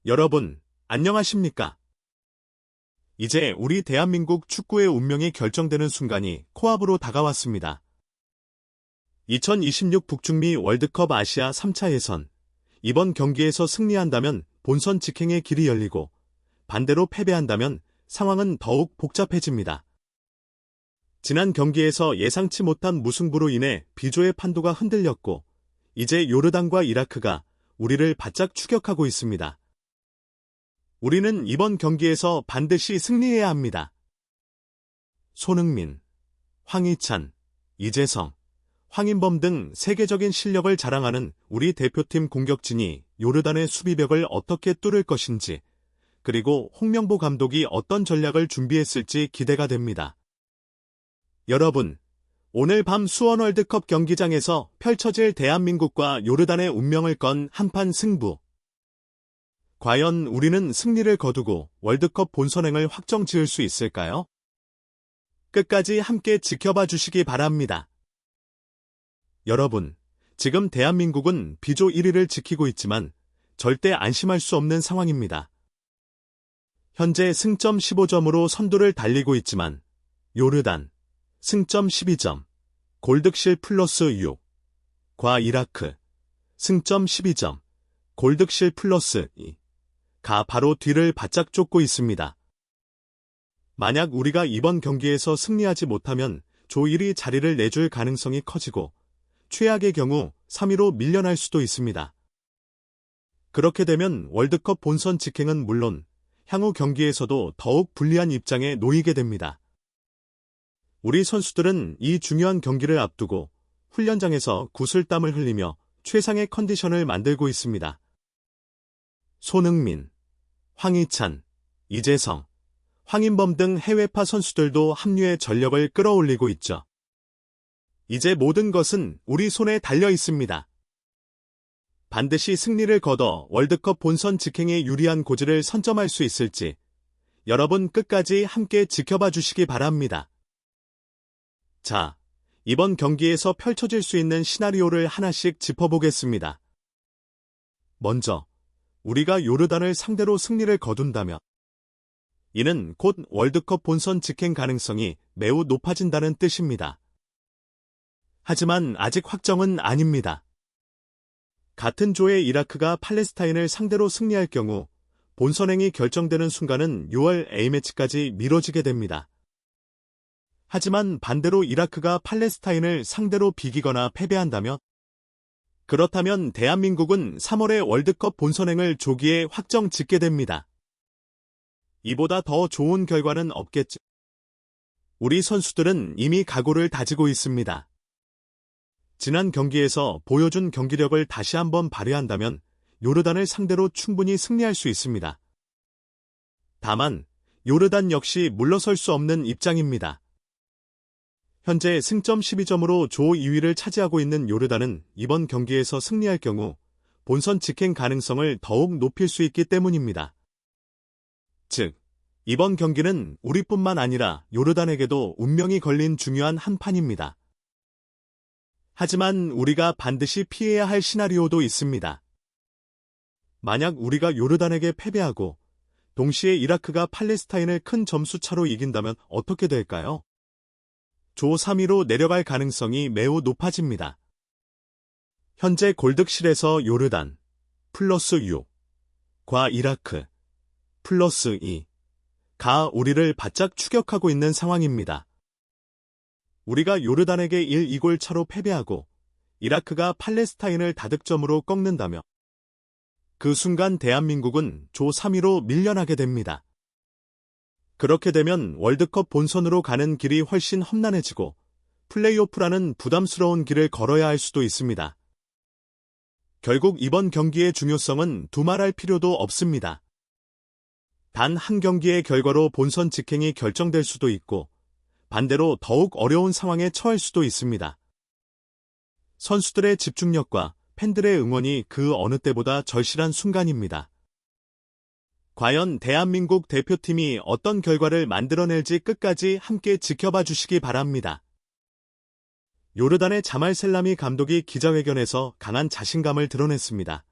여러분, 안녕하십니까? 이제 우리 대한민국 축구의 운명이 결정되는 순간이 코앞으로 다가왔습니다. 2026 북중미 월드컵 아시아 3차 예선. 이번 경기에서 승리한다면 본선 직행의 길이 열리고 반대로 패배한다면 상황은 더욱 복잡해집니다. 지난 경기에서 예상치 못한 무승부로 인해 B조의 판도가 흔들렸고 이제 요르단과 이라크가 우리를 바짝 추격하고 있습니다. 우리는 이번 경기에서 반드시 승리해야 합니다. 손흥민, 황희찬, 이재성, 황인범 등 세계적인 실력을 자랑하는 우리 대표팀 공격진이 요르단의 수비벽을 어떻게 뚫을 것인지, 그리고 홍명보 감독이 어떤 전략을 준비했을지 기대가 됩니다. 여러분, 오늘 밤 수원 월드컵 경기장에서 펼쳐질 대한민국과 요르단의 운명을 건 한판 승부. 과연 우리는 승리를 거두고 월드컵 본선행을 확정 지을 수 있을까요? 끝까지 함께 지켜봐 주시기 바랍니다. 여러분, 지금 대한민국은 B조 1위를 지키고 있지만 절대 안심할 수 없는 상황입니다. 현재 승점 15점으로 선두를 달리고 있지만 요르단, 승점 12점, 골득실 플러스 6, 과 이라크, 승점 12점, 골득실 플러스 2, 가 바로 뒤를 바짝 쫓고 있습니다. 만약 우리가 이번 경기에서 승리하지 못하면 조 1위 자리를 내줄 가능성이 커지고 최악의 경우 3위로 밀려날 수도 있습니다. 그렇게 되면 월드컵 본선 직행은 물론 향후 경기에서도 더욱 불리한 입장에 놓이게 됩니다. 우리 선수들은 이 중요한 경기를 앞두고 훈련장에서 구슬땀을 흘리며 최상의 컨디션을 만들고 있습니다. 손흥민, 황희찬, 이재성, 황인범 등 해외파 선수들도 합류해 전력을 끌어올리고 있죠. 이제 모든 것은 우리 손에 달려 있습니다. 반드시 승리를 거둬 월드컵 본선 직행에 유리한 고지를 선점할 수 있을지 여러분 끝까지 함께 지켜봐 주시기 바랍니다. 자, 이번 경기에서 펼쳐질 수 있는 시나리오를 하나씩 짚어보겠습니다. 먼저, 우리가 요르단을 상대로 승리를 거둔다면 이는 곧 월드컵 본선 직행 가능성이 매우 높아진다는 뜻입니다. 하지만 아직 확정은 아닙니다. 같은 조의 이라크가 팔레스타인을 상대로 승리할 경우 본선행이 결정되는 순간은 6월 A매치까지 미뤄지게 됩니다. 하지만 반대로 이라크가 팔레스타인을 상대로 비기거나 패배한다면 그렇다면 대한민국은 3월에 월드컵 본선행을 조기에 확정 짓게 됩니다. 이보다 더 좋은 결과는 없겠죠. 우리 선수들은 이미 각오를 다지고 있습니다. 지난 경기에서 보여준 경기력을 다시 한번 발휘한다면 요르단을 상대로 충분히 승리할 수 있습니다. 다만 요르단 역시 물러설 수 없는 입장입니다. 현재 승점 12점으로 조 2위를 차지하고 있는 요르단은 이번 경기에서 승리할 경우 본선 직행 가능성을 더욱 높일 수 있기 때문입니다. 즉, 이번 경기는 우리뿐만 아니라 요르단에게도 운명이 걸린 중요한 한 판입니다. 하지만 우리가 반드시 피해야 할 시나리오도 있습니다. 만약 우리가 요르단에게 패배하고 동시에 이라크가 팔레스타인을 큰 점수 차로 이긴다면 어떻게 될까요? 조 3위로 내려갈 가능성이 매우 높아집니다. 현재 골득실에서 요르단, 플러스 6, 과 이라크, 플러스 2, 가 우리를 바짝 추격하고 있는 상황입니다. 우리가 요르단에게 1-2골 차로 패배하고 이라크가 팔레스타인을 다득점으로 꺾는다며 그 순간 대한민국은 조 3위로 밀려나게 됩니다. 그렇게 되면 월드컵 본선으로 가는 길이 훨씬 험난해지고 플레이오프라는 부담스러운 길을 걸어야 할 수도 있습니다. 결국 이번 경기의 중요성은 두말할 필요도 없습니다. 단 한 경기의 결과로 본선 직행이 결정될 수도 있고 반대로 더욱 어려운 상황에 처할 수도 있습니다. 선수들의 집중력과 팬들의 응원이 그 어느 때보다 절실한 순간입니다. 과연 대한민국 대표팀이 어떤 결과를 만들어낼지 끝까지 함께 지켜봐 주시기 바랍니다. 요르단의 자말 셀라미 감독이 기자회견에서 강한 자신감을 드러냈습니다.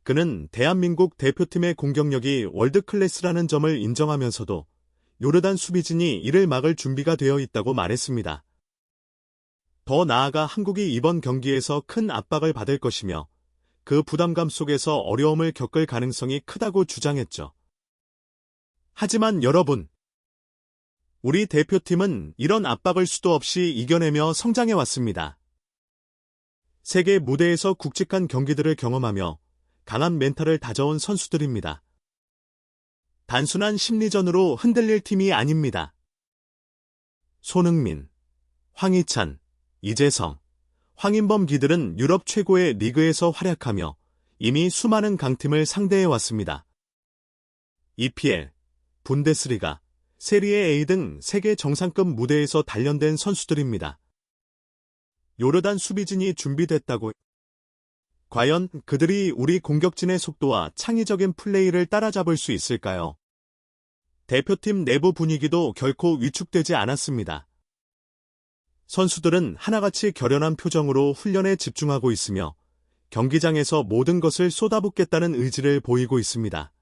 그는 대한민국 대표팀의 공격력이 월드클래스라는 점을 인정하면서도 요르단 수비진이 이를 막을 준비가 되어 있다고 말했습니다. 더 나아가 한국이 이번 경기에서 큰 압박을 받을 것이며 그 부담감 속에서 어려움을 겪을 가능성이 크다고 주장했죠. 하지만 여러분, 우리 대표팀은 이런 압박을 수도 없이 이겨내며 성장해왔습니다. 세계 무대에서 굵직한 경기들을 경험하며 강한 멘탈을 다져온 선수들입니다. 단순한 심리전으로 흔들릴 팀이 아닙니다. 손흥민, 황희찬, 이재성, 황인범 기들은 유럽 최고의 리그에서 활약하며 이미 수많은 강팀을 상대해왔습니다. EPL, 분데스리가, 세리에 A 등 세계 정상급 무대에서 단련된 선수들입니다. 요르단 수비진이 준비됐다고. 과연 그들이 우리 공격진의 속도와 창의적인 플레이를 따라잡을 수 있을까요? 대표팀 내부 분위기도 결코 위축되지 않았습니다. 선수들은 하나같이 결연한 표정으로 훈련에 집중하고 있으며 경기장에서 모든 것을 쏟아붓겠다는 의지를 보이고 있습니다.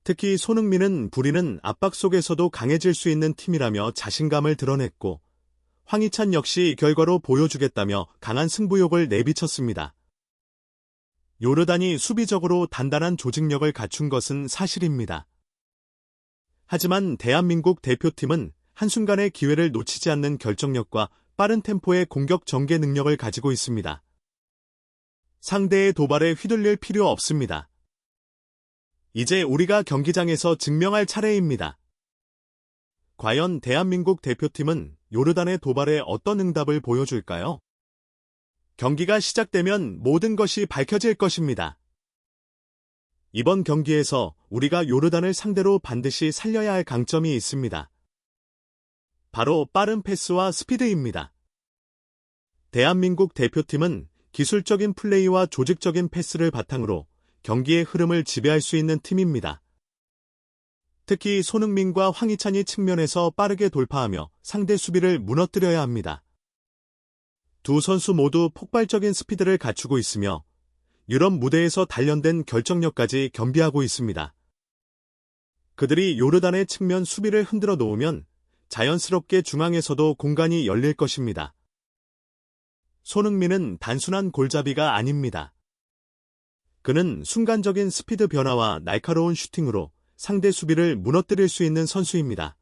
특히 손흥민은 부리는 압박 속에서도 강해질 수 있는 팀이라며 자신감을 드러냈고, 황희찬 역시 결과로 보여주겠다며 강한 승부욕을 내비쳤습니다. 요르단이 수비적으로 단단한 조직력을 갖춘 것은 사실입니다. 하지만 대한민국 대표팀은 한순간의 기회를 놓치지 않는 결정력과 빠른 템포의 공격 전개 능력을 가지고 있습니다. 상대의 도발에 휘둘릴 필요 없습니다. 이제 우리가 경기장에서 증명할 차례입니다. 과연 대한민국 대표팀은 요르단의 도발에 어떤 응답을 보여줄까요? 경기가 시작되면 모든 것이 밝혀질 것입니다. 이번 경기에서 우리가 요르단을 상대로 반드시 살려야 할 강점이 있습니다. 바로 빠른 패스와 스피드입니다. 대한민국 대표팀은 기술적인 플레이와 조직적인 패스를 바탕으로 경기의 흐름을 지배할 수 있는 팀입니다. 특히 손흥민과 황희찬이 측면에서 빠르게 돌파하며 상대 수비를 무너뜨려야 합니다. 두 선수 모두 폭발적인 스피드를 갖추고 있으며 유럽 무대에서 단련된 결정력까지 겸비하고 있습니다. 그들이 요르단의 측면 수비를 흔들어 놓으면 자연스럽게 중앙에서도 공간이 열릴 것입니다. 손흥민은 단순한 골잡이가 아닙니다. 그는 순간적인 스피드 변화와 날카로운 슈팅으로 상대 수비를 무너뜨릴 수 있는 선수입니다.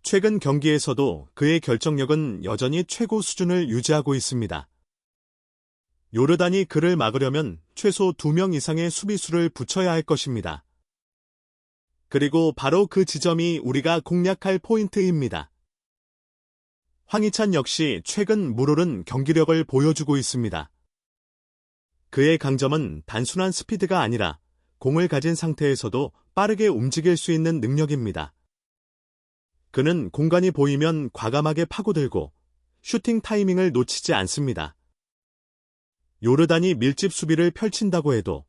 최근 경기에서도 그의 결정력은 여전히 최고 수준을 유지하고 있습니다. 요르단이 그를 막으려면 최소 2명 이상의 수비수를 붙여야 할 것입니다. 그리고 바로 그 지점이 우리가 공략할 포인트입니다. 황희찬 역시 최근 물오른 경기력을 보여주고 있습니다. 그의 강점은 단순한 스피드가 아니라 공을 가진 상태에서도 빠르게 움직일 수 있는 능력입니다. 그는 공간이 보이면 과감하게 파고들고 슈팅 타이밍을 놓치지 않습니다. 요르단이 밀집 수비를 펼친다고 해도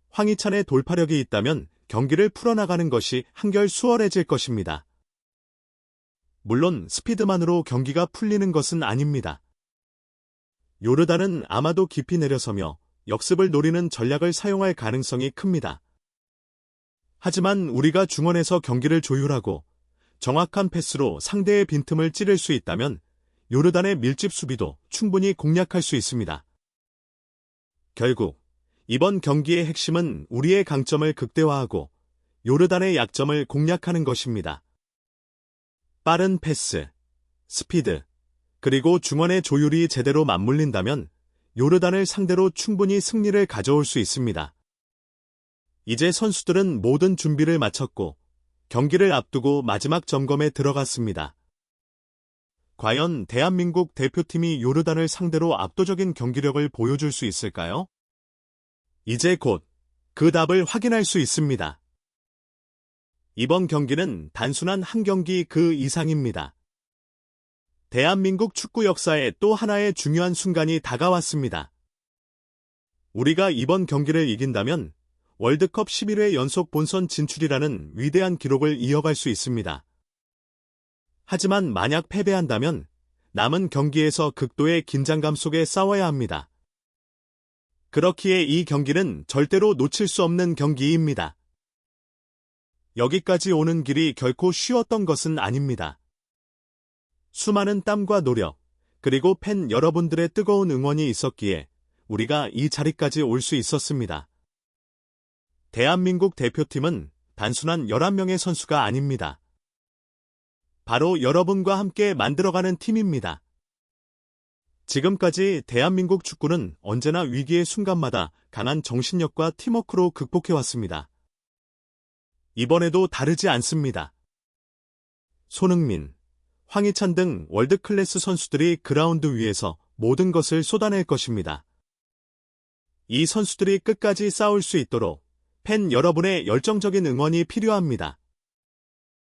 황희찬의 돌파력이 있다면 경기를 풀어나가는 것이 한결 수월해질 것입니다. 물론 스피드만으로 경기가 풀리는 것은 아닙니다. 요르단은 아마도 깊이 내려서며 역습을 노리는 전략을 사용할 가능성이 큽니다. 하지만 우리가 중원에서 경기를 조율하고 정확한 패스로 상대의 빈틈을 찌를 수 있다면 요르단의 밀집 수비도 충분히 공략할 수 있습니다. 결국 이번 경기의 핵심은 우리의 강점을 극대화하고 요르단의 약점을 공략하는 것입니다. 빠른 패스, 스피드, 그리고 중원의 조율이 제대로 맞물린다면 요르단을 상대로 충분히 승리를 가져올 수 있습니다. 이제 선수들은 모든 준비를 마쳤고 경기를 앞두고 마지막 점검에 들어갔습니다. 과연 대한민국 대표팀이 요르단을 상대로 압도적인 경기력을 보여줄 수 있을까요? 이제 곧 그 답을 확인할 수 있습니다. 이번 경기는 단순한 한 경기 그 이상입니다. 대한민국 축구 역사의 또 하나의 중요한 순간이 다가왔습니다. 우리가 이번 경기를 이긴다면 월드컵 11회 연속 본선 진출이라는 위대한 기록을 이어갈 수 있습니다. 하지만 만약 패배한다면 남은 경기에서 극도의 긴장감 속에 싸워야 합니다. 그렇기에 이 경기는 절대로 놓칠 수 없는 경기입니다. 여기까지 오는 길이 결코 쉬웠던 것은 아닙니다. 수많은 땀과 노력, 그리고 팬 여러분들의 뜨거운 응원이 있었기에 우리가 이 자리까지 올 수 있었습니다. 대한민국 대표팀은 단순한 11명의 선수가 아닙니다. 바로 여러분과 함께 만들어가는 팀입니다. 지금까지 대한민국 축구는 언제나 위기의 순간마다 강한 정신력과 팀워크로 극복해왔습니다. 이번에도 다르지 않습니다. 손흥민, 황희찬 등 월드클래스 선수들이 그라운드 위에서 모든 것을 쏟아낼 것입니다. 이 선수들이 끝까지 싸울 수 있도록 팬 여러분의 열정적인 응원이 필요합니다.